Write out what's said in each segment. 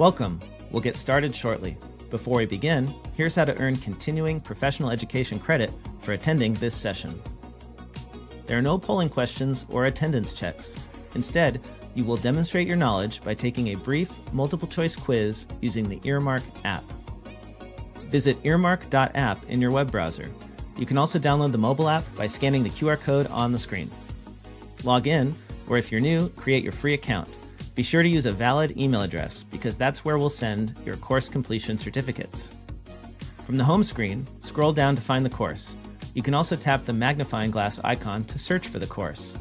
Welcome. We'll get started shortly. Before we begin, here's how to earn continuing professional education credit for attending this session. There are no polling questions or attendance checks. Instead, you will demonstrate your knowledge by taking a brief multiple-choice quiz using the Earmark app. Visit earmark.app in your web browser. You can also download the mobile app by scanning the QR code on the screen. Log in, or if you're new, create your free account. Be sure to use a valid email address because that's where we'll send your course completion certificates. From the home screen, scroll down to find the course. You can also tap the magnifying glass icon to search for the course.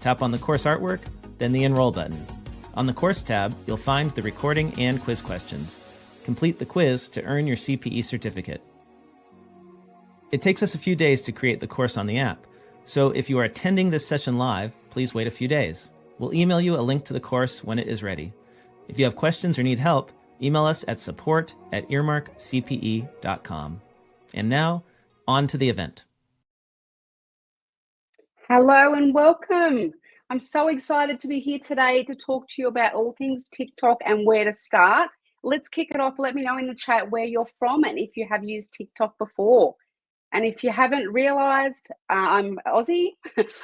Tap on the course artwork, then the Enroll button. On the Course tab, you'll find the recording and quiz questions. Complete the quiz to earn your CPE certificate. It takes us a few days to create the course on the app, so if you are attending this session live, please wait a few days. We'll email you a link to the course when it is ready. If you have questions or need help, email us at support@earmarkcpe.com. And now, on to the event. Hello and welcome. I'm so excited to be here today to talk to you about all things TikTok and where to start. Let's kick it off. Let me know in the chat where you're from and if you have used TikTok before. And if you haven't realized, I'm Aussie,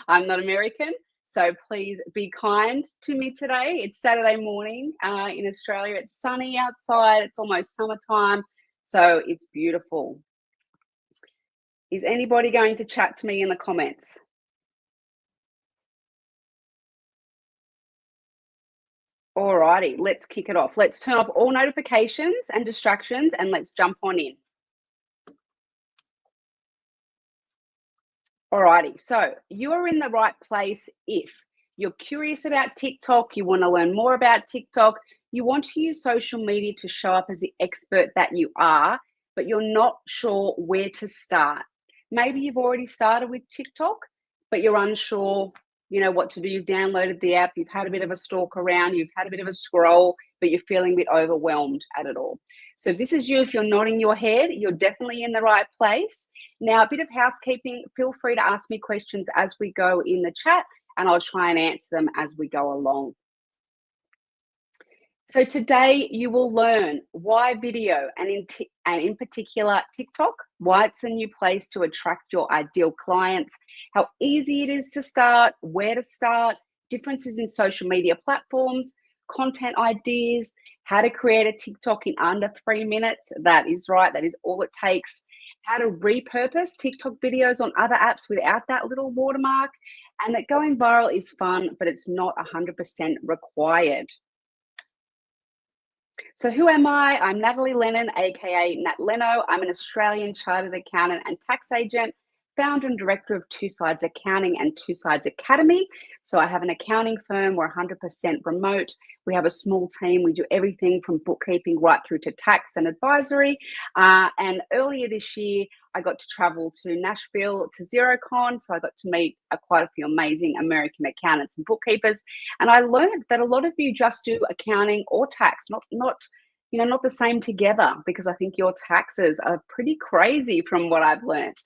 I'm not American. So please be kind to me today. It's Saturday morning in Australia. It's sunny outside. It's almost summertime. So it's beautiful. Is anybody going to chat to me in the comments? Alrighty, let's kick it off. Let's turn off all notifications and distractions and let's jump on in. Alrighty, so you are in the right place if you're curious about TikTok, you want to learn more about TikTok, you want to use social media to show up as the expert that you are, but you're not sure where to start. Maybe you've already started with TikTok, but you're unsure, what to do. You've downloaded the app, you've had a bit of a stalk around, you've had a bit of a scroll, but you're feeling a bit overwhelmed at it all. So if this is you, if you're nodding your head, you're definitely in the right place. Now, a bit of housekeeping, feel free to ask me questions as we go in the chat, and I'll try and answer them as we go along. So today you will learn why video and in particular TikTok, why it's a new place to attract your ideal clients, how easy it is to start, where to start, differences in social media platforms, content ideas, how to create a TikTok in under 3 minutes. That is right. That is all it takes. How to repurpose TikTok videos on other apps without that little watermark, and that going viral is fun, but it's not 100% required. So who am I? I'm Natalie Lennon, aka Nat Leno. I'm an Australian chartered accountant and tax agent, founder and director of Two Sides Accounting and Two Sides Academy. So I have an accounting firm. We're 100% remote. We have a small team. We do everything from bookkeeping right through to tax and advisory. And earlier this year, I got to travel to Nashville to XeroCon. So I got to meet quite a few amazing American accountants and bookkeepers. And I learned that a lot of you just do accounting or tax, not the same together, because I think your taxes are pretty crazy from what I've learned.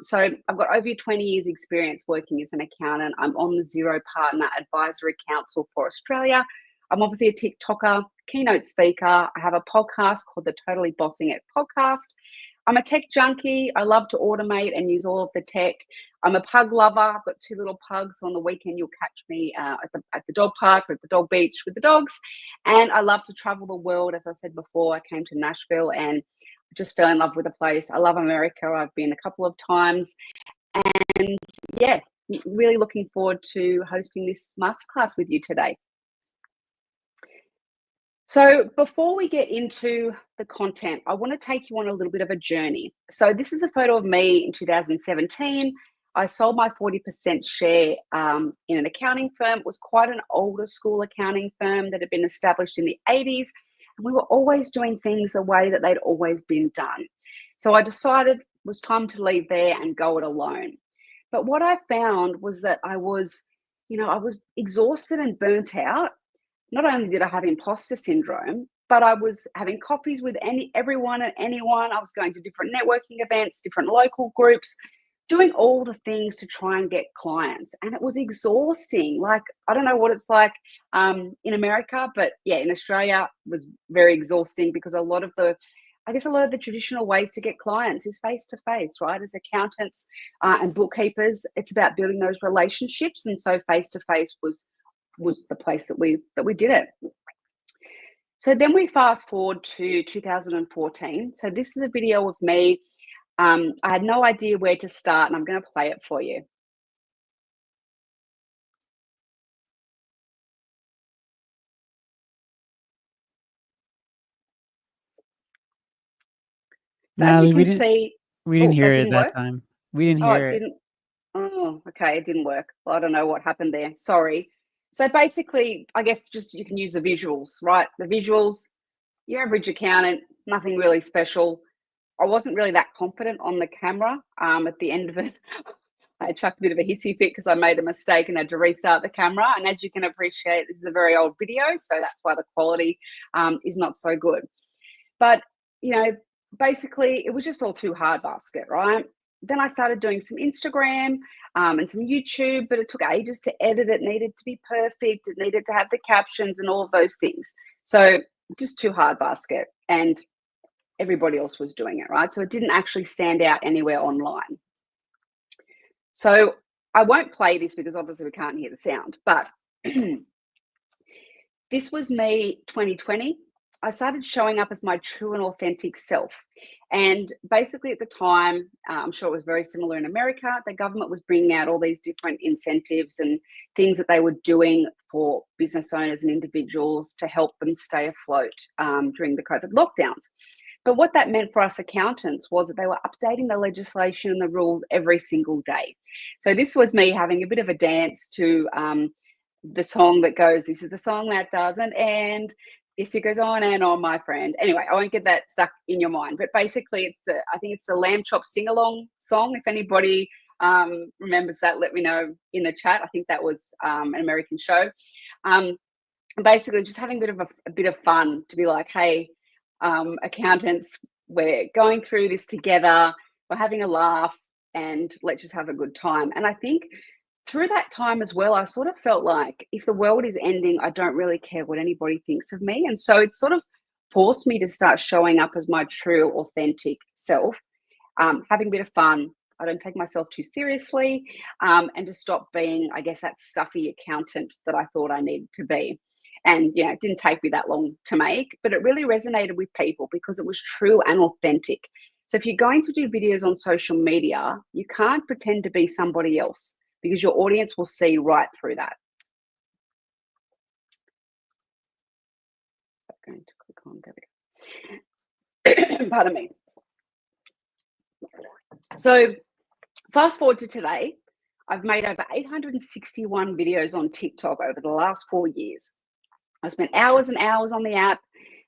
So I've got over 20 years experience working as an accountant. I'm on the Xero Partner Advisory Council for Australia. I'm obviously a TikToker, keynote speaker. I have a podcast called the Totally Bossing It podcast. I'm a tech junkie. I love to automate and use all of the tech. I'm a pug lover. I've got 2 little pugs. So on the weekend, you'll catch me at the dog park or at the dog beach with the dogs. And I love to travel the world. As I said before, I came to Nashville and just fell in love with the place. I love America. I've been a couple of times. And yeah, really looking forward to hosting this masterclass with you today. So before we get into the content, I want to take you on a little bit of a journey. So this is a photo of me in 2017. I sold my 40% share in an accounting firm. It was quite an older school accounting firm that had been established in the 80s. And we were always doing things the way that they'd always been done. So I decided it was time to leave there and go it alone. But what I found was that I was exhausted and burnt out. Not only did I have imposter syndrome, but I was having coffees with everyone and anyone. I was going to different networking events, different local groups, doing all the things to try and get clients. And it was exhausting. Like, I don't know what it's like in America, but yeah, in Australia it was very exhausting because I guess a lot of the traditional ways to get clients is face to face, right? As accountants and bookkeepers, it's about building those relationships, and so face to face was the place that we did it. So then we fast forward to 2014. So this is a video of me. I had no idea where to start, and I'm going to play it for you. So as you Natalie, can see, we didn't hear that it didn't that work. time. We didn't Oh, hear it it. didn't. Oh, okay, it didn't work. Well, I don't know what happened there. Sorry. So basically, I guess just you can use the visuals, right? The visuals, your average accountant, nothing really special. I wasn't really that confident on the camera. At the end of it, I chucked a bit of a hissy fit because I made a mistake and had to restart the camera. And as you can appreciate, this is a very old video, so that's why the quality is not so good. But, basically it was just all too hard basket, right? Then I started doing some Instagram and some YouTube, but it took ages to edit. It needed to be perfect. It needed to have the captions and all of those things. So just too hard basket. And everybody else was doing it, right? So it didn't actually stand out anywhere online. So I won't play this because obviously we can't hear the sound, but this was me 2020. I started showing up as my true and authentic self. And basically at the time, I'm sure it was very similar in America, the government was bringing out all these different incentives and things that they were doing for business owners and individuals to help them stay afloat during the COVID lockdowns. But what that meant for us accountants was that they were updating the legislation and the rules every single day. So this was me having a bit of a dance to the song that goes, "This is the song that doesn't end. This it goes on and on, my friend." Anyway, I won't get that stuck in your mind. But basically, I think it's the Lamb Chop sing along song. If anybody remembers that, let me know in the chat. I think that was an American show. Basically, just having a bit of fun to be like, hey, accountants, we're going through this together. We're having a laugh, and let's just have a good time. And I think through that time as well, I sort of felt like if the world is ending, I don't really care what anybody thinks of me. And so it sort of forced me to start showing up as my true, authentic self, having a bit of fun. I don't take myself too seriously, and to stop being, I guess, that stuffy accountant that I thought I needed to be. And it didn't take me that long to make, but it really resonated with people because it was true and authentic. So if you're going to do videos on social media, you can't pretend to be somebody else, because your audience will see right through that. I'm going to click on, there we go. Pardon me. So fast forward to today, I've made over 861 videos on TikTok over the last 4 years. I spent hours and hours on the app,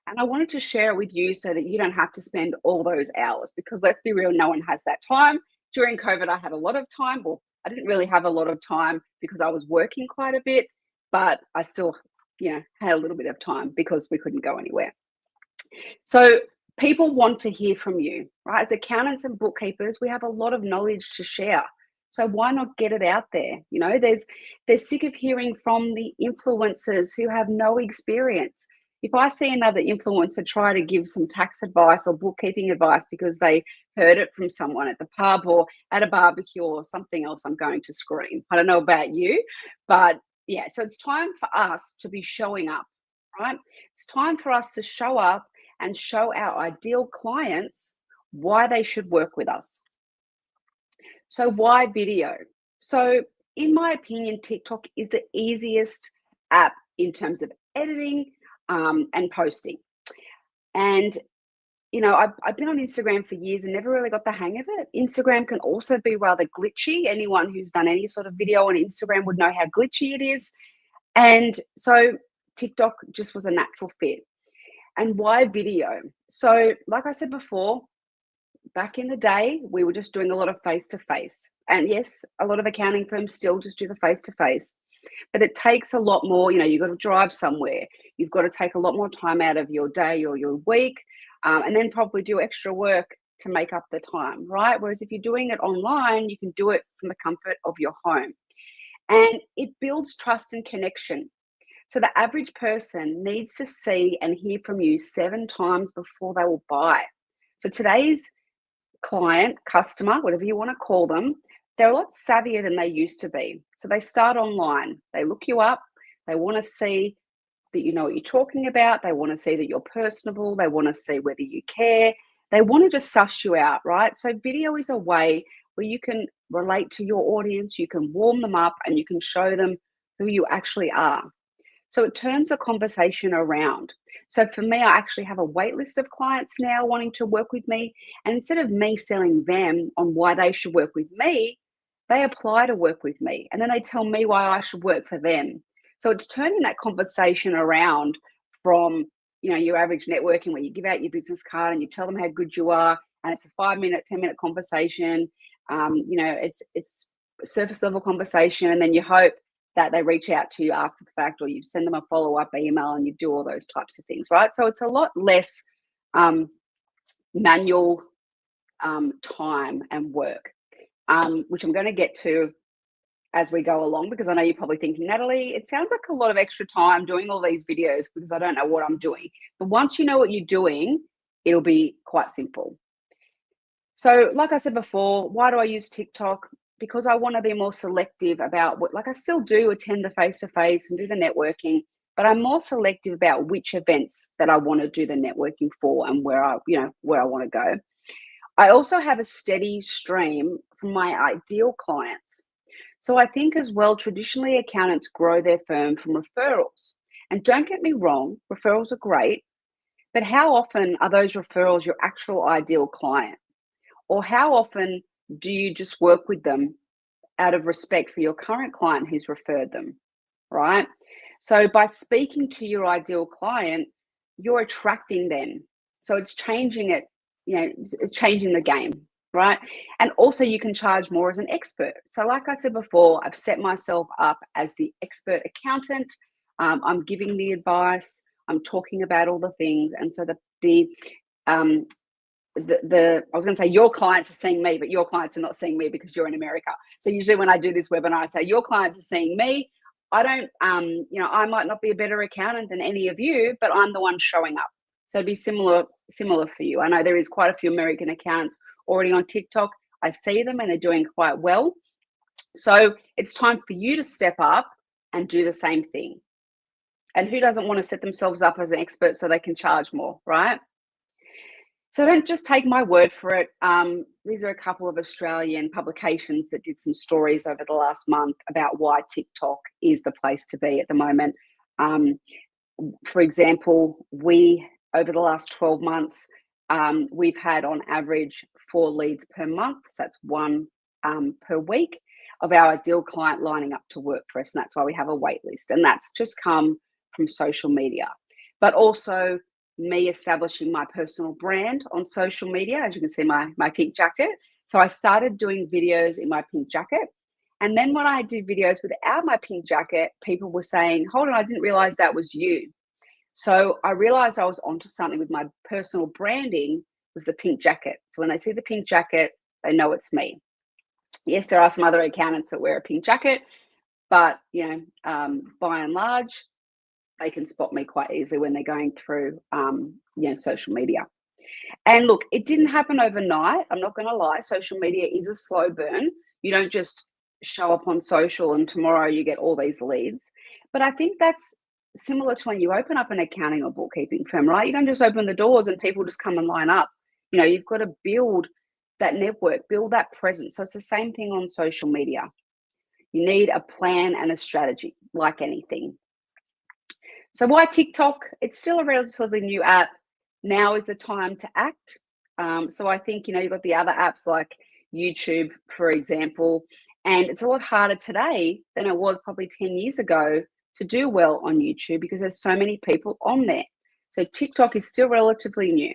and I wanted to share it with you so that you don't have to spend all those hours, because let's be real, no one has that time. During COVID, I had a lot of time. Well, I didn't really have a lot of time because I was working quite a bit, but I still, had a little bit of time because we couldn't go anywhere. So people want to hear from you, right? As accountants and bookkeepers, we have a lot of knowledge to share. So why not get it out there? They're sick of hearing from the influencers who have no experience. If I see another influencer try to give some tax advice or bookkeeping advice because they heard it from someone at the pub or at a barbecue or something else, I'm going to scream. I don't know about you, but yeah, so it's time for us to be showing up, right? It's time for us to show up and show our ideal clients why they should work with us. So why video? So in my opinion, TikTok is the easiest app in terms of editing and posting. And, I've been on Instagram for years and never really got the hang of it. Instagram can also be rather glitchy. Anyone who's done any sort of video on Instagram would know how glitchy it is. And so TikTok just was a natural fit. And why video? So like I said before, back in the day, we were just doing a lot of face-to-face. And yes, a lot of accounting firms still just do the face-to-face. But it takes a lot more. You've got to drive somewhere. You've got to take a lot more time out of your day or your week, and then probably do extra work to make up the time, right? Whereas if you're doing it online, you can do it from the comfort of your home. And it builds trust and connection. So the average person needs to see and hear from you 7 times before they will buy. So today's client, customer, whatever you want to call them, they're a lot savvier than they used to be. So they start online, they look you up, they want to see that you know what you're talking about, they want to see that you're personable, they want to see whether you care, they want to just suss you out, right? So video is a way where you can relate to your audience, you can warm them up, and you can show them who you actually are. So it turns the conversation around. So for me, I actually have a wait list of clients now wanting to work with me. And instead of me selling them on why they should work with me, they apply to work with me. And then they tell me why I should work for them. So it's turning that conversation around from, you know, your average networking where you give out your business card and you tell them how good you are. And it's a 5-minute, 10-minute conversation. You know, it's surface level conversation. And then you hope that they reach out to you after the fact, or you send them a follow-up email and you do all those types of things, right? So it's a lot less manual time and work, which I'm going to get to as we go along, because I know you're probably thinking, Natalie, it sounds like a lot of extra time doing all these videos because I don't know what I'm doing. But once you know what you're doing, it'll be quite simple. So like I said before, why do I use TikTok? Because I want to be more selective about what, like I still do attend the face-to-face and do the networking, but I'm more selective about which events that I want to do the networking for and where I want to go. I also have a steady stream from my ideal clients. So I think as well, traditionally accountants grow their firm from referrals. And don't get me wrong, referrals are great, but how often are those referrals your actual ideal client? Or how often do you just work with them out of respect for your current client who's referred them, right? So by speaking to your ideal client, you're attracting them. So it's changing it, you know, it's changing the game, right? And also you can charge more as an expert. So like I said before, I've set myself up as the expert accountant. I'm giving the advice, I'm talking about all the things. And so I was going to say your clients are seeing me, but your clients are not seeing me because you're in America. So usually when I do this webinar, I say your clients are seeing me. I don't, you know, I might not be a better accountant than any of you, but I'm the one showing up. So it'd be similar for you. I know there is quite a few American accountants already on TikTok. I see them and they're doing quite well. So it's time for you to step up and do the same thing. And who doesn't want to set themselves up as an expert so they can charge more, right? So don't just take my word for it. These are a couple of Australian publications that did some stories over the last month about why TikTok is the place to be at the moment. For example, over the last 12 months, we've had on average 4 leads per month. So that's 1 per week of our ideal client lining up to work for us. And that's why we have a wait list. And that's just come from social media, but also me establishing my personal brand on social media. As you can see, my pink jacket. So I started doing videos in my pink jacket. And then when I did videos without my pink jacket, people were saying, hold on, I didn't realize that was you. So I realized I was onto something with my personal branding was the pink jacket. So when they see the pink jacket, they know it's me. Yes, there are some other accountants that wear a pink jacket, but you know, by and large, they can spot me quite easily when they're going through, you know, social media. And look, it didn't happen overnight. I'm not going to lie. Social media is a slow burn. You don't just show up on social and tomorrow you get all these leads. But I think that's similar to when you open up an accounting or bookkeeping firm, right? You don't just open the doors and people just come and line up. You know, you've got to build that network, build that presence. So it's the same thing on social media. You need a plan and a strategy, like anything. So why TikTok? It's still a relatively new app. Now is the time to act. So I think, you know, you've got the other apps like YouTube, for example, and it's a lot harder today than it was probably 10 years ago to do well on YouTube because there's so many people on there. So TikTok is still relatively new.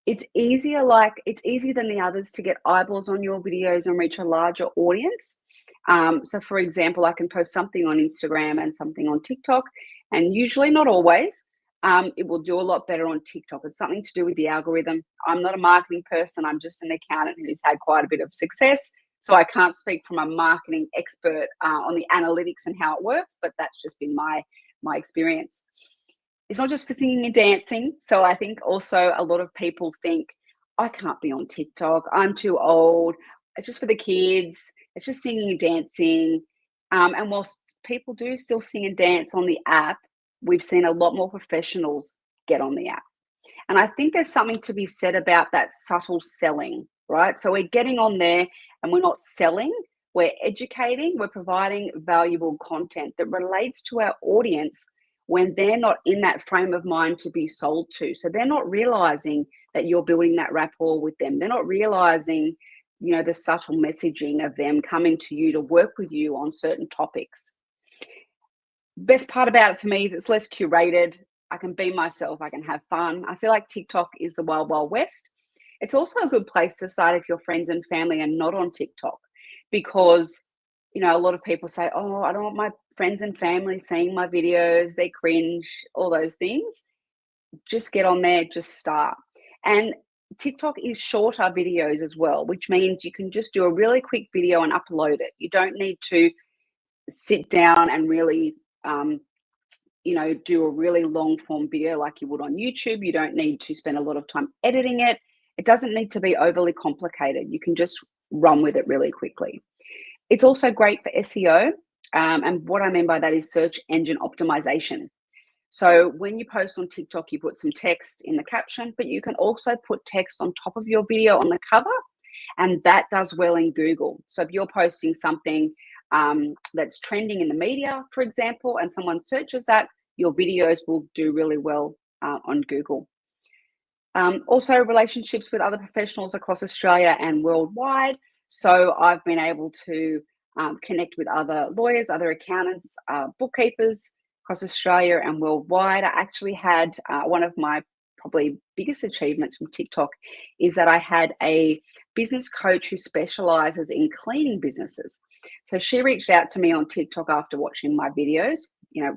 It's easier than the others to get eyeballs on your videos and reach a larger audience. So for example, I can post something on Instagram and something on TikTok, and usually, not always, it will do a lot better on TikTok. It's something to do with the algorithm. I'm not a marketing person. I'm just an accountant who's had quite a bit of success. So I can't speak from a marketing expert on the analytics and how it works, but that's just been my experience. It's not just for singing and dancing. So I think also a lot of people think, I can't be on TikTok. I'm too old. It's just for the kids. It's just singing and dancing. And whilst people do still sing and dance on the app, we've seen a lot more professionals get on the app. And I think there's something to be said about that subtle selling, right? So we're getting on there and we're not selling, we're educating, we're providing valuable content that relates to our audience when they're not in that frame of mind to be sold to. So they're not realizing that you're building that rapport with them. They're not realizing, the subtle messaging of them coming to you to work with you on certain topics. Best part about it for me is it's less curated. I can be myself. I can have fun. I feel like TikTok is the wild, wild west. It's also a good place to start if your friends and family are not on TikTok, because, a lot of people say, oh, I don't want my friends and family seeing my videos. They cringe, all those things. Just get on there, just start. And TikTok is shorter videos as well, which means you can just do a really quick video and upload it. You don't need to sit down and really do a really long form video like you would on YouTube. You don't need to spend a lot of time editing it. It doesn't need to be overly complicated. You can just run with it really quickly. It's also great for SEO. And what I mean by that is search engine optimization. So when you post on TikTok, you put some text in the caption, but you can also put text on top of your video on the cover, and that does well in Google. So if you're posting something that's trending in the media, for example, and someone searches that, your videos will do really well on Google. Also, relationships with other professionals across Australia and worldwide. So I've been able to connect with other lawyers, other accountants, bookkeepers across Australia and worldwide. I actually had one of my probably biggest achievements from TikTok is that I had a business coach who specializes in cleaning businesses. So she reached out to me on TikTok after watching my videos,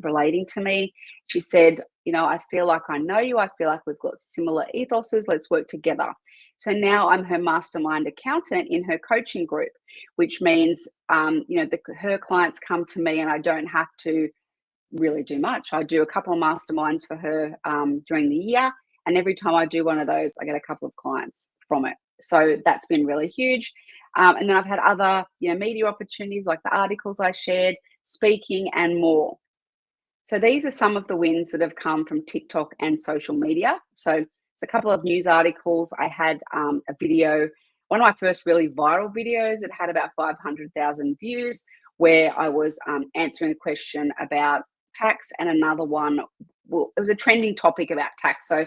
relating to me. She said, I feel like I know you. I feel like we've got similar ethoses. Let's work together. So now I'm her mastermind accountant in her coaching group, which means, her clients come to me and I don't have to really do much. I do a couple of masterminds for her during the year. And every time I do one of those, I get a couple of clients from it. So that's been really huge. And then I've had other, media opportunities like the articles I shared, speaking and more. So these are some of the wins that have come from TikTok and social media. So it's a couple of news articles. I had a video, one of my first really viral videos. It had about 500,000 views where I was answering a question about tax, and another one, well, it was a trending topic about tax. So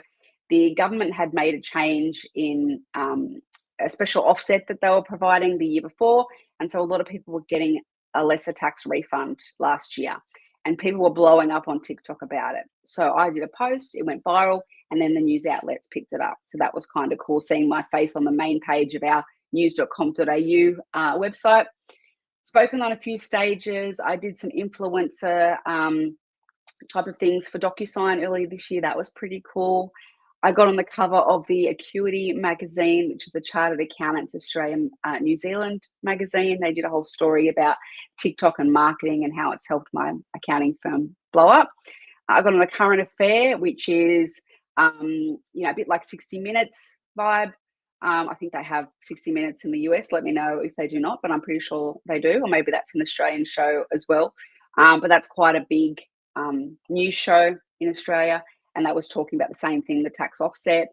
the government had made a change in a special offset that they were providing the year before. And so a lot of people were getting a lesser tax refund last year, and people were blowing up on TikTok about it. So I did a post, it went viral, and then the news outlets picked it up. So that was kind of cool, seeing my face on the main page of our news.com.au website. Spoken on a few stages. I did some influencer type of things for DocuSign earlier this year. That was pretty cool. I got on the cover of the Acuity magazine, which is the Chartered Accountants Australian New Zealand magazine. They did a whole story about TikTok and marketing and how it's helped my accounting firm blow up. I got on the Current Affair, which is a bit like 60 Minutes vibe. I think they have 60 Minutes in the US. Let me know if they do not, but I'm pretty sure they do, or maybe that's an Australian show as well. But that's quite a big news show in Australia, and that was talking about the same thing, the tax offset.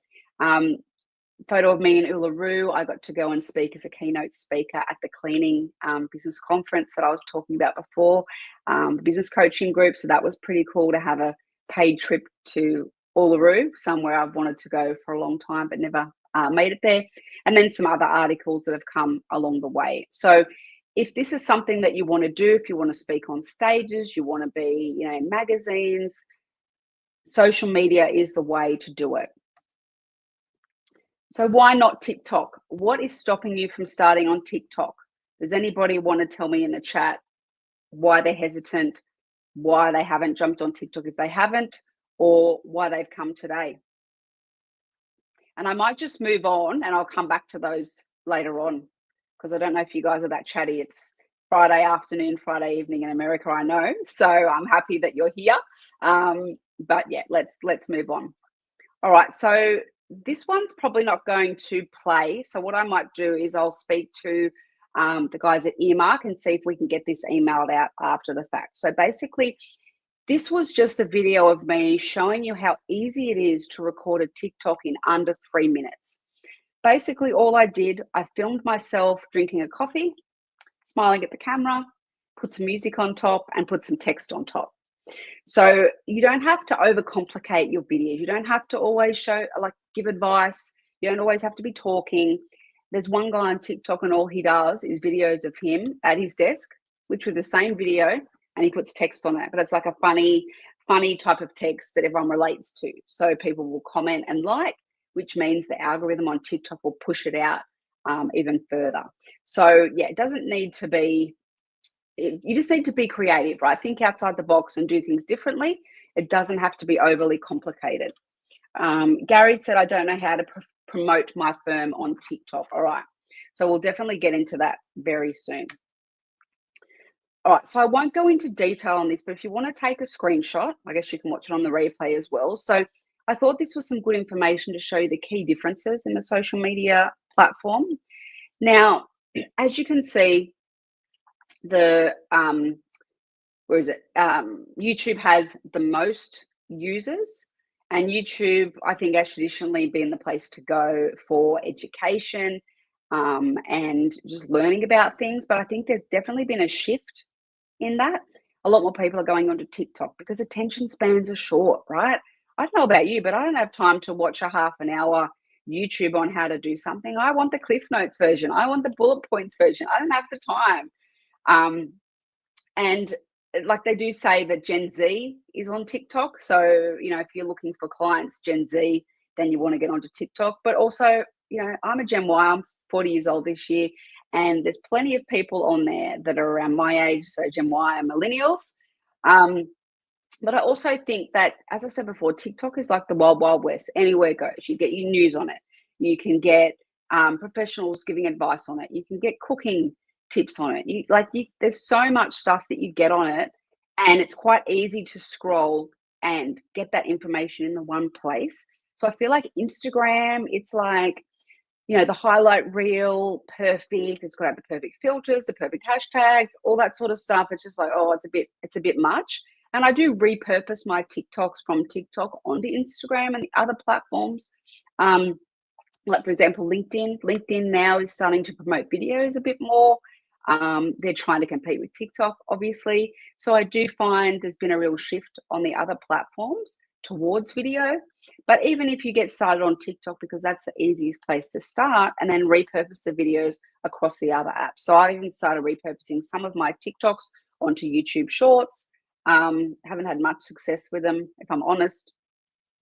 Photo of me in Uluru. I got to go and speak as a keynote speaker at the cleaning business conference that I was talking about before, the business coaching group. So that was pretty cool to have a paid trip to Uluru, somewhere I've wanted to go for a long time but never made it there. And then some other articles that have come along the way. So if this is something that you want to do, if you want to speak on stages, you want to be, in magazines, social media is the way to do it. So why not TikTok? What is stopping you from starting on TikTok? Does anybody want to tell me in the chat why they're hesitant, why they haven't jumped on TikTok if they haven't, or why they've come today. And I might just move on and I'll come back to those later on, because I don't know if you guys are that chatty. It's Friday afternoon, Friday evening in America, I know. So I'm happy that you're here. But yeah, let's move on. All right, so this one's probably not going to play. So what I might do is I'll speak to the guys at Earmark and see if we can get this emailed out after the fact. So basically, this was just a video of me showing you how easy it is to record a TikTok in under 3 minutes. Basically, all I did, I filmed myself drinking a coffee, smiling at the camera, put some music on top, and put some text on top. So you don't have to overcomplicate your videos. You don't have to always give advice. You don't always have to be talking. There's one guy on TikTok and all he does is videos of him at his desk, literally the same video, and he puts text on it. But it's like a funny type of text that everyone relates to. So people will comment and like, which means the algorithm on TikTok will push it out even further. So yeah, it doesn't need to be, you just need to be creative, right? Think outside the box and do things differently. It doesn't have to be overly complicated. Gary said, I don't know how to promote my firm on TikTok. All right. So we'll definitely get into that very soon. All right. So I won't go into detail on this, but if you want to take a screenshot, I guess you can watch it on the replay as well. So I thought this was some good information to show you the key differences in the social media platform. Now, as you can see, the YouTube has the most users, and YouTube, I think, has traditionally been the place to go for education and just learning about things. But I think there's definitely been a shift in that. A lot more people are going onto TikTok because attention spans are short, right? I don't know about you, but I don't have time to watch a half an hour YouTube on how to do something. I want the Cliff Notes version. I want the bullet points version. I don't have the time. And like they do say that Gen Z is on TikTok. So, if you're looking for clients, Gen Z, then you want to get onto TikTok. But also, I'm a Gen Y. I'm 40 years old this year. And there's plenty of people on there that are around my age. So Gen Y and millennials. But I also think that, as I said before, TikTok is like the wild, wild west. Anywhere it goes. You get your news on it. You can get professionals giving advice on it. You can get cooking tips on it. There's so much stuff that you get on it, and it's quite easy to scroll and get that information in the one place. So I feel like Instagram, it's like, the highlight reel, perfect. It's got to have the perfect filters, the perfect hashtags, all that sort of stuff. It's just like, oh, it's a bit much. And I do repurpose my TikToks from TikTok onto Instagram and the other platforms. Like, for example, LinkedIn. LinkedIn now is starting to promote videos a bit more. They're trying to compete with TikTok, obviously. So I do find there's been a real shift on the other platforms towards video. But even if you get started on TikTok, because that's the easiest place to start, and then repurpose the videos across the other apps. So I even started repurposing some of my TikToks onto YouTube Shorts. Haven't had much success with them, if I'm honest.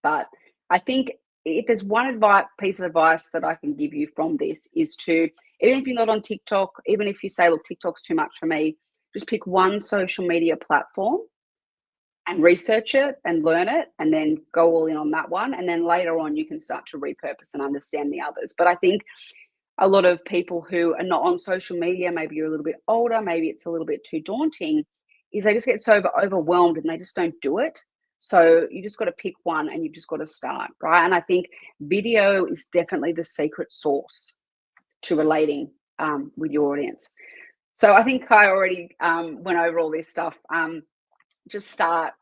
But I think if there's one piece of advice that I can give you from this is to, even if you're not on TikTok, even if you say, look, TikTok's too much for me, just pick one social media platform and research it and learn it, and then go all in on that one. And then later on, you can start to repurpose and understand the others. But I think a lot of people who are not on social media, maybe you're a little bit older, maybe it's a little bit too daunting, is they just get so overwhelmed and they just don't do it. So you just got to pick one and you've just got to start, right? And I think video is definitely the secret sauce to relating with your audience. So I think I already went over all this stuff. Just start.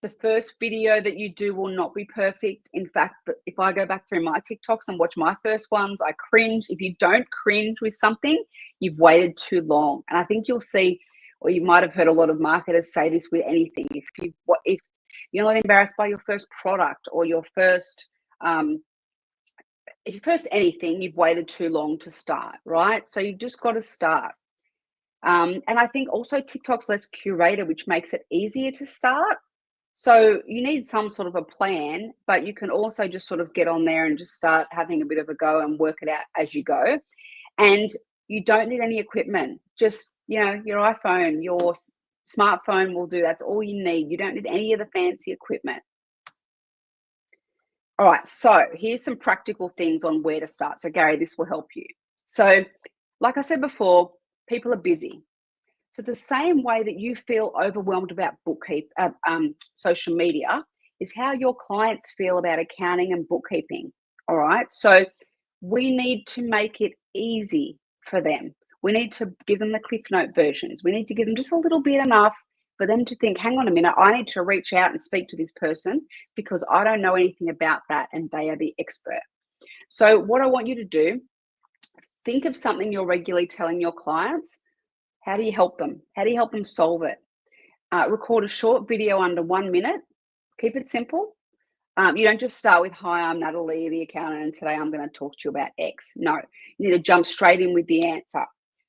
The first video that you do will not be perfect. In fact, if I go back through my TikToks and watch my first ones, I cringe. If you don't cringe with something, you've waited too long. And I think you'll see, or you might have heard a lot of marketers say this with anything. If you're not embarrassed by your first product or your first anything, you've waited too long to start, right? So you've just got to start. And I think also TikTok's less curated, which makes it easier to start. So you need some sort of a plan, but you can also just sort of get on there and just start having a bit of a go and work it out as you go. And you don't need any equipment. Just, your iPhone, your smartphone will do. That's all you need. You don't need any of the fancy equipment. All right, so here's some practical things on where to start. So Gary, this will help you. So like I said before, people are busy. So the same way that you feel overwhelmed about social media is how your clients feel about accounting and bookkeeping. All right. So we need to make it easy for them. We need to give them the Cliff Note versions. We need to give them just a little bit enough for them to think, hang on a minute, I need to reach out and speak to this person because I don't know anything about that and they are the expert. So what I want you to do, think of something you're regularly telling your clients. How do you help them? How do you help them solve it? Record a short video under 1 minute. Keep it simple. You don't just start with, hi, I'm Natalie, the accountant, and today I'm going to talk to you about X. No, you need to jump straight in with the answer.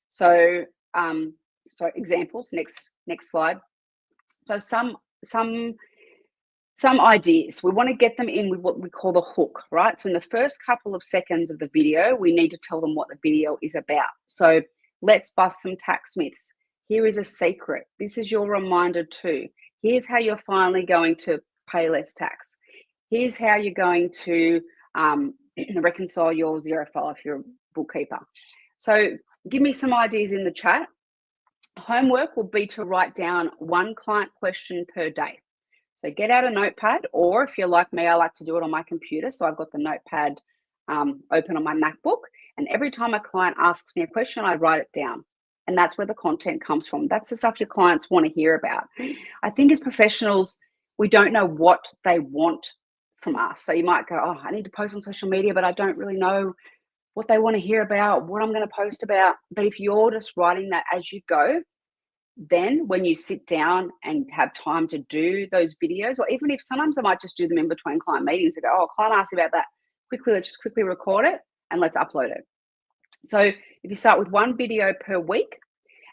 So examples, next slide. So some ideas, we want to get them in with what we call the hook, right? So in the first couple of seconds of the video, we need to tell them what the video is about. So let's bust some tax myths. Here is a secret. This is your reminder too. Here's how you're finally going to pay less tax. Here's how you're going to reconcile your zero file if you're a bookkeeper. So give me some ideas in the chat. Homework will be to write down one client question per day. So get out a notepad, or if you're like me, I like to do it on my computer. So I've got the notepad open on my MacBook. And every time a client asks me a question, I write it down. And that's where the content comes from. That's the stuff your clients want to hear about. I think as professionals, we don't know what they want from us. So you might go, oh, I need to post on social media, but I don't really know what they want to hear about, what I'm going to post about. But if you're just writing that as you go, then when you sit down and have time to do those videos, or even if sometimes I might just do them in between client meetings and go, oh, client asked me about that. Quickly, let's just quickly record it and let's upload it. So if you start with one video per week,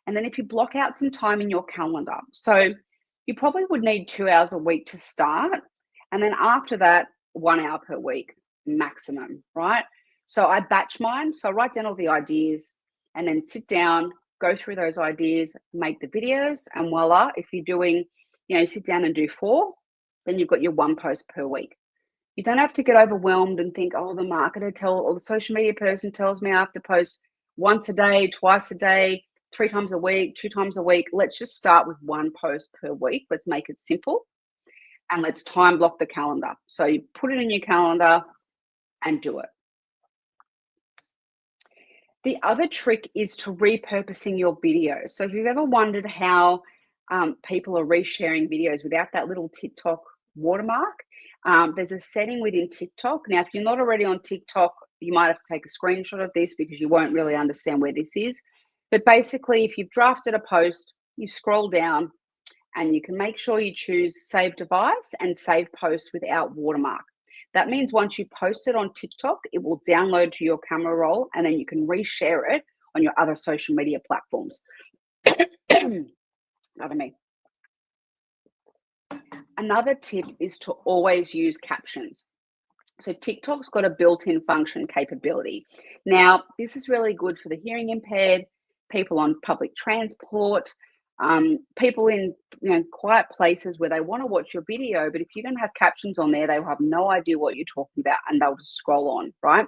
and then if you block out some time in your calendar, so you probably would need 2 hours a week to start. And then after that, 1 hour per week maximum, right? So I batch mine. So I write down all the ideas and then sit down, go through those ideas, make the videos, and voila, if you're doing, you sit down and do 4, then you've got your 1 post per week. You don't have to get overwhelmed and think, oh, the marketer or the social media person tells me I have to post once a day, twice a day, 3 times a week, 2 times a week. Let's just start with 1 post per week. Let's make it simple and let's time block the calendar. So you put it in your calendar and do it. The other trick is to repurposing your videos. So if you've ever wondered how people are resharing videos without that little TikTok watermark, there's a setting within TikTok. Now, if you're not already on TikTok, you might have to take a screenshot of this because you won't really understand where this is. But basically, if you've drafted a post, you scroll down and you can make sure you choose Save Device and Save Post without watermark. That means once you post it on TikTok, it will download to your camera roll and then you can reshare it on your other social media platforms. Pardon me. Another tip is to always use captions. So TikTok's got a built-in function capability. Now, this is really good for the hearing impaired, people on public transport, people in quiet places where they want to watch your video, but if you don't have captions on there, they will have no idea what you're talking about and they'll just scroll on, right?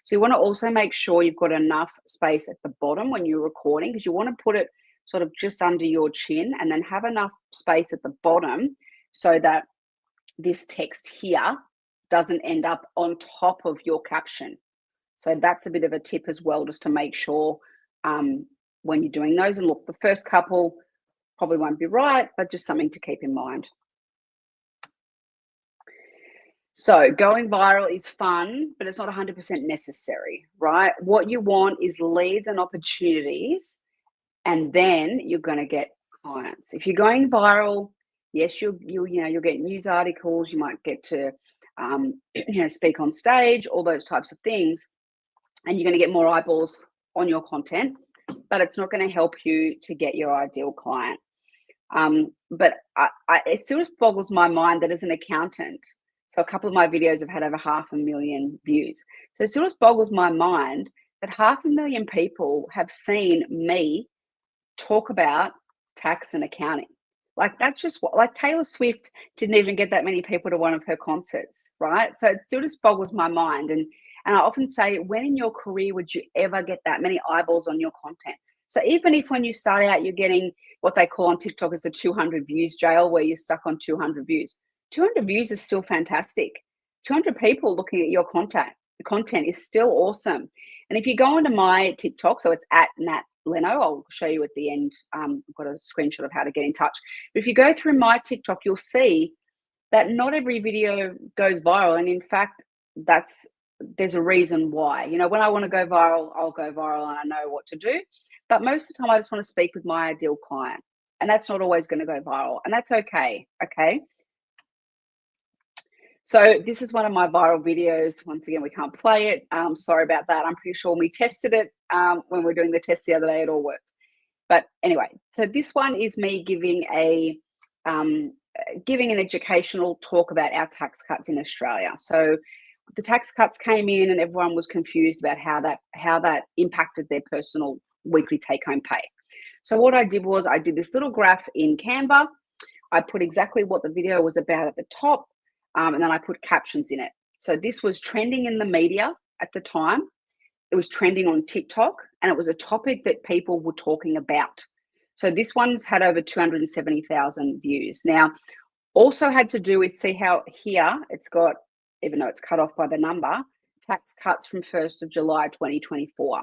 So you want to also make sure you've got enough space at the bottom when you're recording, because you want to put it sort of just under your chin and then have enough space at the bottom so that this text here doesn't end up on top of your caption. So that's a bit of a tip as well, just to make sure when you're doing those. And look, the first couple probably won't be right, but just something to keep in mind. So going viral is fun, but it's not 100% necessary, right? What you want is leads and opportunities, and then you're going to get clients. If you're going viral, yes, you'll get news articles, you might get to speak on stage, all those types of things, and you're going to get more eyeballs on your content, but it's not going to help you to get your ideal client. But it still just boggles my mind that as an accountant, so a couple of my videos have had over 500,000 views. So it still just boggles my mind that 500,000 people have seen me talk about tax and accounting. Like that's just what, like Taylor Swift didn't even get that many people to one of her concerts, right? So it still just boggles my mind. And I often say, when in your career would you ever get that many eyeballs on your content? So even if when you start out, you're getting what they call on TikTok is the 200 views jail, where you're stuck on 200 views. 200 views is still fantastic. 200 people looking at your content is still awesome. And if you go onto my TikTok, so it's at Nat Leno, I'll show you at the end. I've got a screenshot of how to get in touch. But if you go through my TikTok, you'll see that not every video goes viral. And in fact, there's a reason why. You know, when I want to go viral, I'll go viral and I know what to do. But most of the time, I just want to speak with my ideal client. And that's not always going to go viral. And that's okay. Okay. So this is one of my viral videos. Once again, we can't play it. Sorry about that. I'm pretty sure when we tested it, when we were doing the test the other day, it all worked. But anyway, so this one is me giving an educational talk about our tax cuts in Australia. So the tax cuts came in and everyone was confused about how that impacted their personal weekly take-home pay. So what I did was I did this little graph in Canva. I put exactly what the video was about at the top, and then I put captions in it. So this was trending in the media at the time. It was trending on TikTok, and it was a topic that people were talking about. So this one's had over 270,000 views. Now, also had to do with, see how here it's got, even though it's cut off by the number, tax cuts from 1st of July 2024.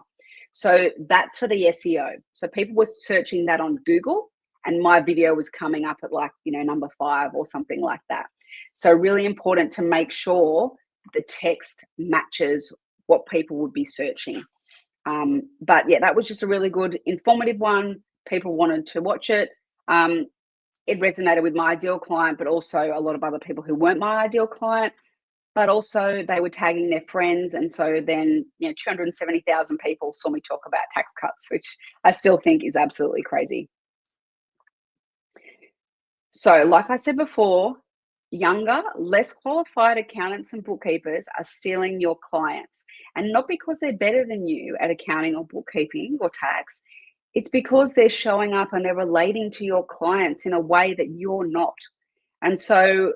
So that's for the SEO. So people were searching that on Google, and my video was coming up at like, you know, number 5 or something like that. So really important to make sure the text matches what people would be searching. But yeah, that was just a really good, informative one. People wanted to watch it. It resonated with my ideal client, but also a lot of other people who weren't my ideal client. But also they were tagging their friends. And so then, you know, 270,000 people saw me talk about tax cuts, which I still think is absolutely crazy. So like I said before, younger, less qualified accountants and bookkeepers are stealing your clients. And not because they're better than you at accounting or bookkeeping or tax. It's because they're showing up and they're relating to your clients in a way that you're not. And so,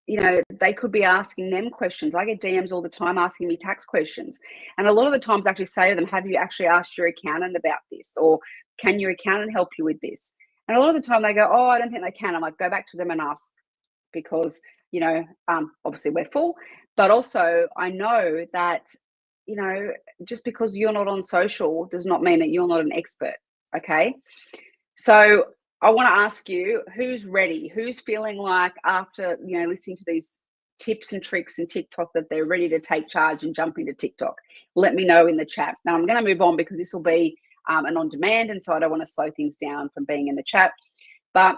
you know, they could be asking them questions. I get DMs all the time asking me tax questions. And a lot of the times I actually say to them, have you actually asked your accountant about this? Or can your accountant help you with this? And a lot of the time they go, oh, I don't think they can. I'm like, go back to them and ask, because, you know, obviously we're full, but also I know that, you know, just because you're not on social does not mean that you're not an expert. Okay. So I want to ask you, who's ready? Who's feeling like after, you know, listening to these tips and tricks in TikTok that they're ready to take charge and jump into TikTok? Let me know in the chat. Now I'm going to move on because this will be an on demand. And so I don't want to slow things down from being in the chat, but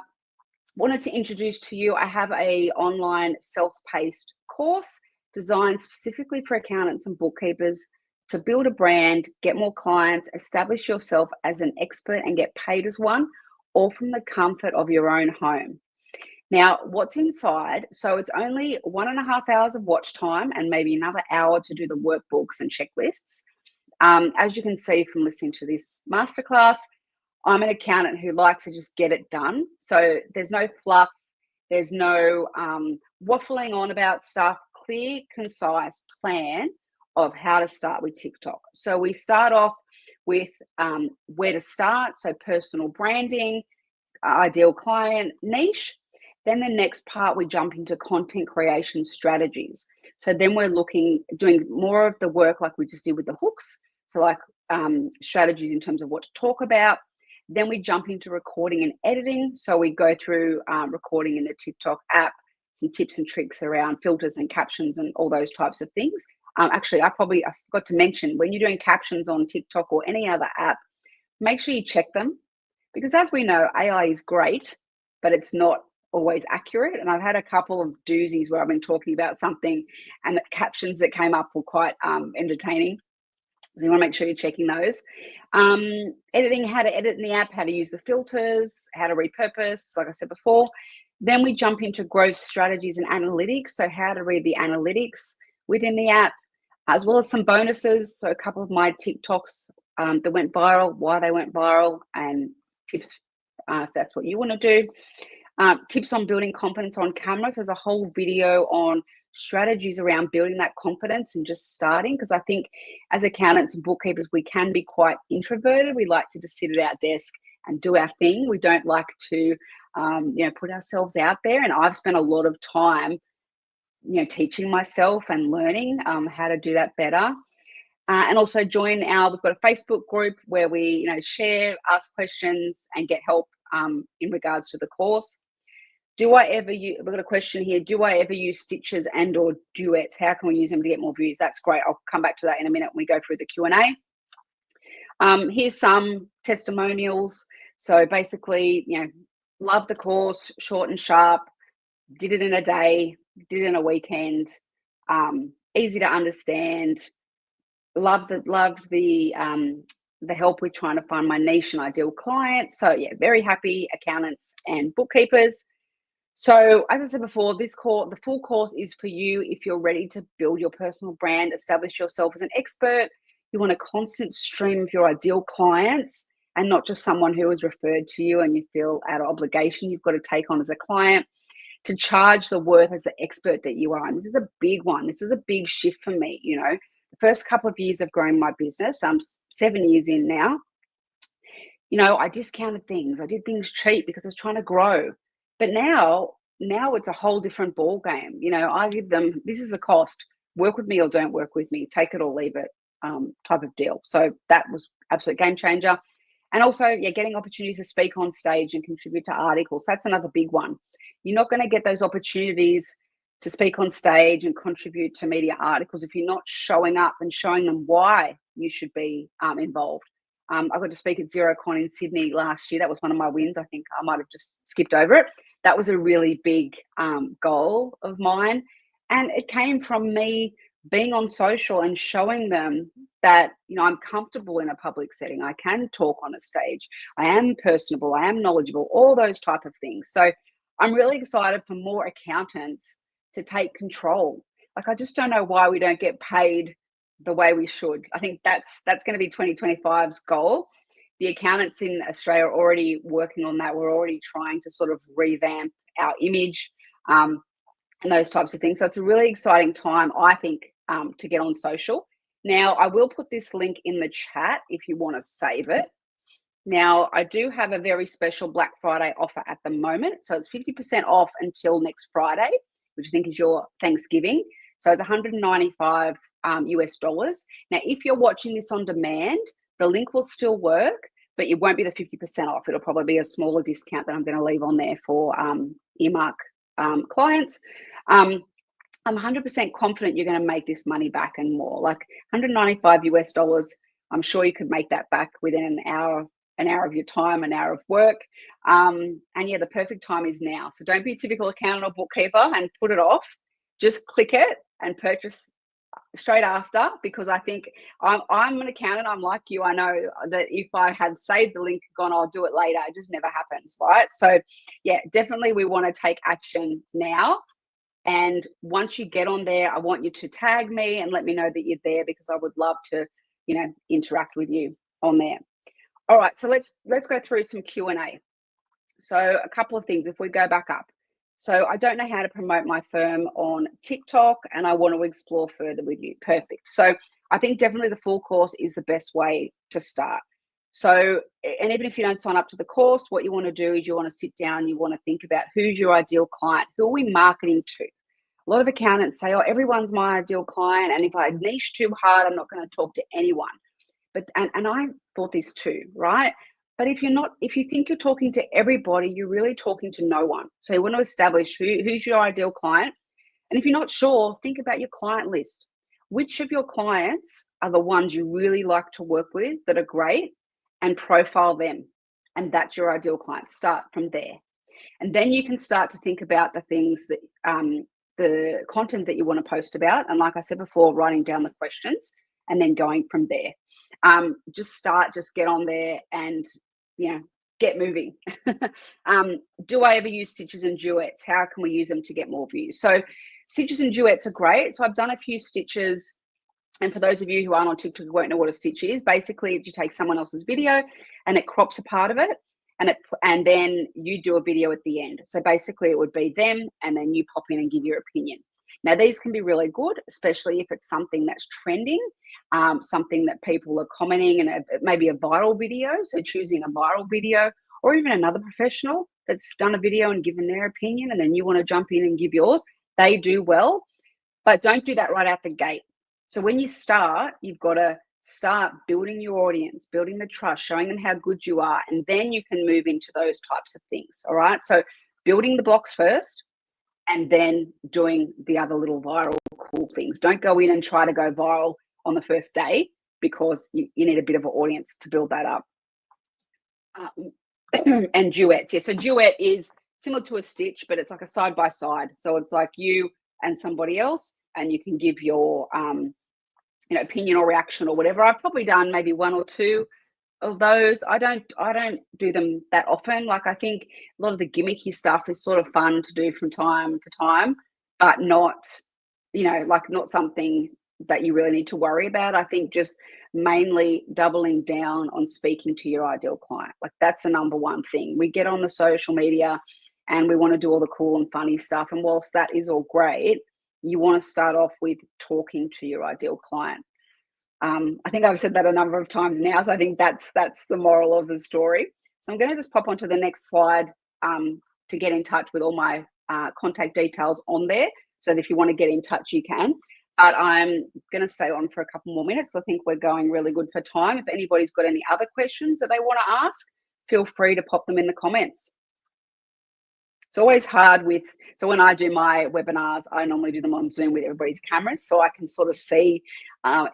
wanted to introduce to you, I have a online self-paced course designed specifically for accountants and bookkeepers to build a brand, get more clients, establish yourself as an expert and get paid as one, all from the comfort of your own home. Now, what's inside? So it's only 1.5 hours of watch time and maybe another hour to do the workbooks and checklists. As you can see from listening to this masterclass, I'm an accountant who likes to just get it done. So there's no fluff, there's no waffling on about stuff, clear, concise plan of how to start with TikTok. So we start off with where to start. So personal branding, ideal client, niche. Then the next part, we jump into content creation strategies. So then we're doing more of the work like we just did with the hooks. So like strategies in terms of what to talk about. Then we jump into recording and editing. So we go through recording in the TikTok app, some tips and tricks around filters and captions and all those types of things. Actually, I forgot to mention, when you're doing captions on TikTok or any other app, make sure you check them, because as we know, AI is great, but it's not always accurate. And I've had a couple of doozies where I've been talking about something and the captions that came up were quite entertaining. So you want to make sure you're checking those. Editing, how to edit in the app, how to use the filters, how to repurpose, like I said before. Then we jump into growth strategies and analytics. So how to read the analytics within the app, as well as some bonuses. So a couple of my TikToks that went viral, why they went viral, and tips if that's what you want to do. Tips on building confidence on camera. So there's a whole video on strategies around building that confidence and just starting, because I think as accountants and bookkeepers, we can be quite introverted. We like to just sit at our desk and do our thing. We don't like to put ourselves out there. And I've spent a lot of time teaching myself and learning how to do that better. And also we've got a Facebook group where we share, ask questions and get help in regards to the course. We've got a question here. Do I ever use stitches and or duets? How can we use them to get more views? That's great. I'll come back to that in a minute when we go through the Q&A. Here's some testimonials. So basically, love the course, short and sharp, did it in a day, did it in a weekend, easy to understand, loved the help with trying to find my niche and ideal client. So yeah, very happy accountants and bookkeepers. So as I said before, the full course is for you if you're ready to build your personal brand, establish yourself as an expert. You want a constant stream of your ideal clients and not just someone who has referred to you and you feel out of obligation you've got to take on as a client, to charge the worth as the expert that you are. And this is a big one. This was a big shift for me. The first couple of years of growing my business, I'm 7 years in now, I discounted things. I did things cheap because I was trying to grow. But now it's a whole different ball game. I give them, this is the cost. Work with me or don't work with me. Take it or leave it type of deal. So that was absolute game changer. And also, getting opportunities to speak on stage and contribute to articles. That's another big one. You're not going to get those opportunities to speak on stage and contribute to media articles if you're not showing up and showing them why you should be involved. I got to speak at XeroCon in Sydney last year. That was one of my wins. I think I might have just skipped over it. That was a really big goal of mine. And it came from me being on social and showing them that, I'm comfortable in a public setting. I can talk on a stage. I am personable. I am knowledgeable, all those type of things. So I'm really excited for more accountants to take control. Like, I just don't know why we don't get paid the way we should. I think that's going to be 2025's goal. The accountants in Australia are already working on that. We're already trying to sort of revamp our image and those types of things. So it's a really exciting time, I think, to get on social. Now, I will put this link in the chat if you want to save it. Now, I do have a very special Black Friday offer at the moment. So it's 50% off until next Friday, which I think is your Thanksgiving. So it's $195 US dollars. Now, if you're watching this on demand, the link will still work, but it won't be the 50% off. It'll probably be a smaller discount that I'm going to leave on there for earmark clients. I'm 100% confident you're going to make this money back and more. Like $195 US dollars, I'm sure you could make that back within an hour of your time, an hour of work. And the perfect time is now. So don't be a typical accountant or bookkeeper and put it off. Just click it and purchase straight after, because I think I'm an accountant. I'm like you. I know that if I had saved the link, gone, I'll do it later, it just never happens, right? So definitely we want to take action now. And once you get on there, I want you to tag me and let me know that you're there, because I would love to, interact with you on there. All right, so let's go through some Q&A. So a couple of things, if we go back up. So I don't know how to promote my firm on TikTok, and I want to explore further with you. Perfect. So I think definitely the full course is the best way to start. So, and even if you don't sign up to the course, what you want to do is you want to sit down, you want to think about who's your ideal client, who are we marketing to? A lot of accountants say, everyone's my ideal client, and if I niche too hard, I'm not going to talk to anyone. But and I thought this too, right? But if you think you're talking to everybody, you're really talking to no one. So you want to establish who's your ideal client. And if you're not sure, think about your client list. Which of your clients are the ones you really like to work with that are great, and profile them. And that's your ideal client. Start from there. And then you can start to think about the things that, the content that you want to post about. And like I said before, writing down the questions and then going from there. Just get on there and, get moving. Do I ever use stitches and duets? How can we use them to get more views? So stitches and duets are great. So I've done a few stitches. And for those of you who aren't on TikTok who won't know what a stitch is, basically you take someone else's video and it crops a part of it and then you do a video at the end. So basically it would be them and then you pop in and give your opinion. Now these can be really good, especially if it's something that's trending, something that people are commenting, and it may be a viral video. So choosing a viral video, or even another professional that's done a video and given their opinion, and then you want to jump in and give yours. They do well, but don't do that right out the gate. So when you start, you've got to start building your audience, building the trust, showing them how good you are, and then you can move into those types of things. All right. So building the blocks first, and then doing the other little viral cool things. Don't go in and try to go viral on the first day, because you need a bit of an audience to build that up. And duets. Yeah, so duet is similar to a stitch, but it's like a side by side. So it's like you and somebody else, and you can give your opinion or reaction or whatever. I've probably done maybe one or two of those. I don't do them that often. Like, I think a lot of the gimmicky stuff is sort of fun to do from time to time, but not not something that you really need to worry about. I think just mainly doubling down on speaking to your ideal client. Like, that's the number one thing. We get on the social media and we want to do all the cool and funny stuff, and whilst that is all great, you want to start off with talking to your ideal client. I think I've said that a number of times now, so I think that's the moral of the story. So I'm going to just pop onto the next slide to get in touch with all my contact details on there, so that if you want to get in touch, you can. But I'm going to stay on for a couple more minutes. I think we're going really good for time. If anybody's got any other questions that they want to ask, feel free to pop them in the comments. It's always hard so when I do my webinars, I normally do them on Zoom with everybody's cameras, so I can sort of see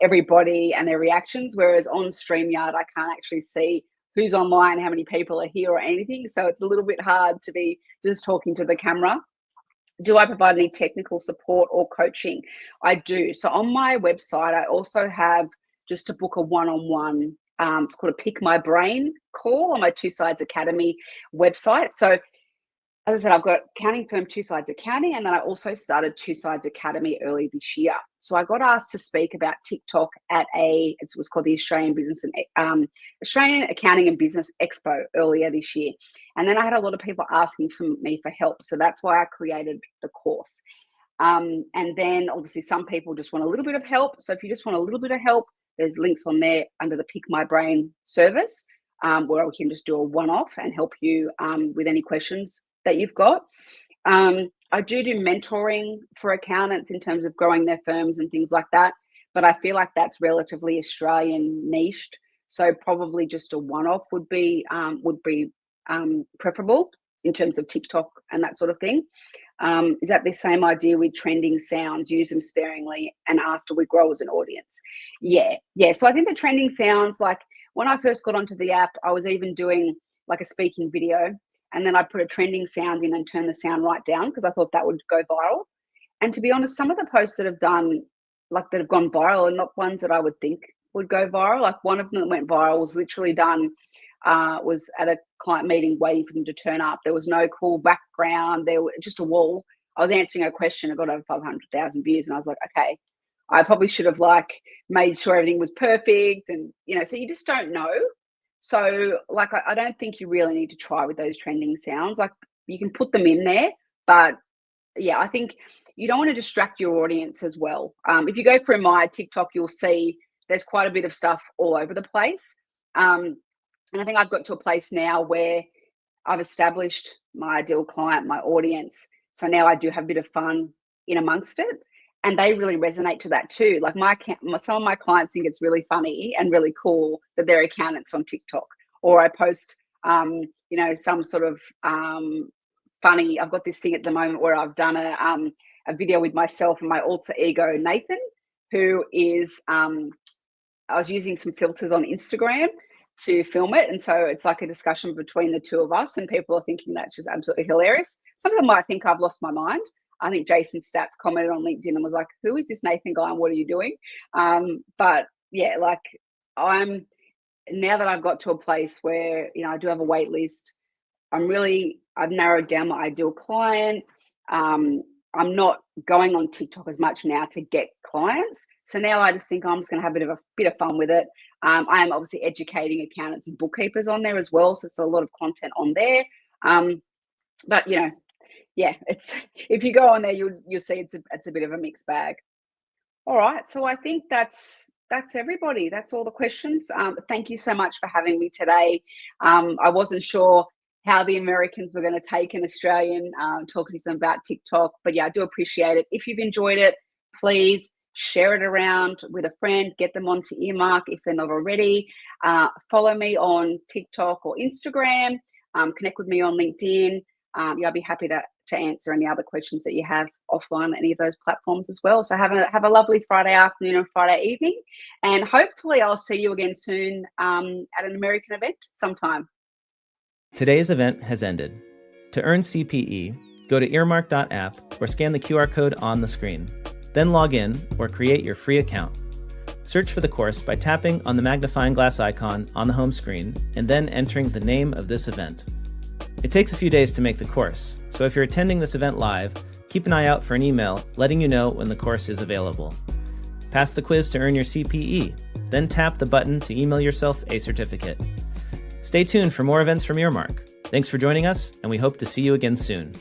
everybody and their reactions, whereas on StreamYard, I can't actually see who's online, how many people are here or anything. So it's a little bit hard to be just talking to the camera. Do I provide any technical support or coaching? I do. So on my website, I also have, just to book a one-on-one, it's called a Pick My Brain call on my Two Sides Academy website. So as I said, I've got accounting firm Two Sides Accounting, and then I also started Two Sides Academy early this year. So I got asked to speak about TikTok at it was called the Australian Accounting and Business Expo earlier this year. And then I had a lot of people asking me for help. So that's why I created the course. And then obviously some people just want a little bit of help. So if you just want a little bit of help, there's links on there under the Pick My Brain service, where we can just do a one-off and help you with any questions that you've got. I do mentoring for accountants in terms of growing their firms and things like that, but I feel like that's relatively Australian niched. So probably just a one-off would be preferable in terms of TikTok and that sort of thing. Is that the same idea with trending sounds? Use them sparingly and after we grow as an audience. Yeah. So I think the trending sounds, like when I first got onto the app, I was even doing like a speaking video, and then I put a trending sound in and turn the sound right down because I thought that would go viral. And to be honest, some of the posts that have gone viral are not ones that I would think would go viral. Like one of them that went viral was literally done, was at a client meeting waiting for them to turn up. There was no cool background. There was just a wall. I was answering a question. I got over 500,000 views, and I was like, okay, I probably should have made sure everything was perfect. And, so you just don't know. So I don't think you really need to try with those trending sounds. Like, you can put them in there, but yeah, I think you don't want to distract your audience as well. If you go through my TikTok, you'll see there's quite a bit of stuff all over the place. And I think I've got to a place now where I've established my ideal client, my audience. So now I do have a bit of fun in amongst it. And they really resonate to that too. Like some of my clients think it's really funny and really cool that they're accountants on TikTok, or I post, some sort of funny. I've got this thing at the moment where I've done a video with myself and my alter ego Nathan, who is I was using some filters on Instagram to film it, and so it's like a discussion between the two of us, and people are thinking that's just absolutely hilarious. Some of them might think I've lost my mind. I think Jason Stats commented on LinkedIn and was like, who is this Nathan guy and what are you doing? But yeah, now that I've got to a place where, I do have a wait list, I've narrowed down my ideal client. I'm not going on TikTok as much now to get clients. So now I just think I'm just going to have a bit of fun with it. I am obviously educating accountants and bookkeepers on there as well. So it's a lot of content on there. But yeah, it's if you go on there, you'll see it's a bit of a mixed bag. All right, so I think that's everybody. That's all the questions. Thank you so much for having me today. I wasn't sure how the Americans were going to take an Australian talking to them about TikTok, but yeah, I do appreciate it. If you've enjoyed it, please share it around with a friend, get them onto Earmark if they're not already. Follow me on TikTok or Instagram, connect with me on LinkedIn. I'll be happy to answer any other questions that you have offline on any of those platforms as well. So have a lovely Friday afternoon and Friday evening, and hopefully I'll see you again soon at an American event sometime. Today's event has ended. To earn CPE, go to earmark.app or scan the QR code on the screen. Then log in or create your free account. Search for the course by tapping on the magnifying glass icon on the home screen and then entering the name of this event. It takes a few days to make the course, so if you're attending this event live, keep an eye out for an email letting you know when the course is available. Pass the quiz to earn your CPE, then tap the button to email yourself a certificate. Stay tuned for more events from Earmark. Thanks for joining us, and we hope to see you again soon.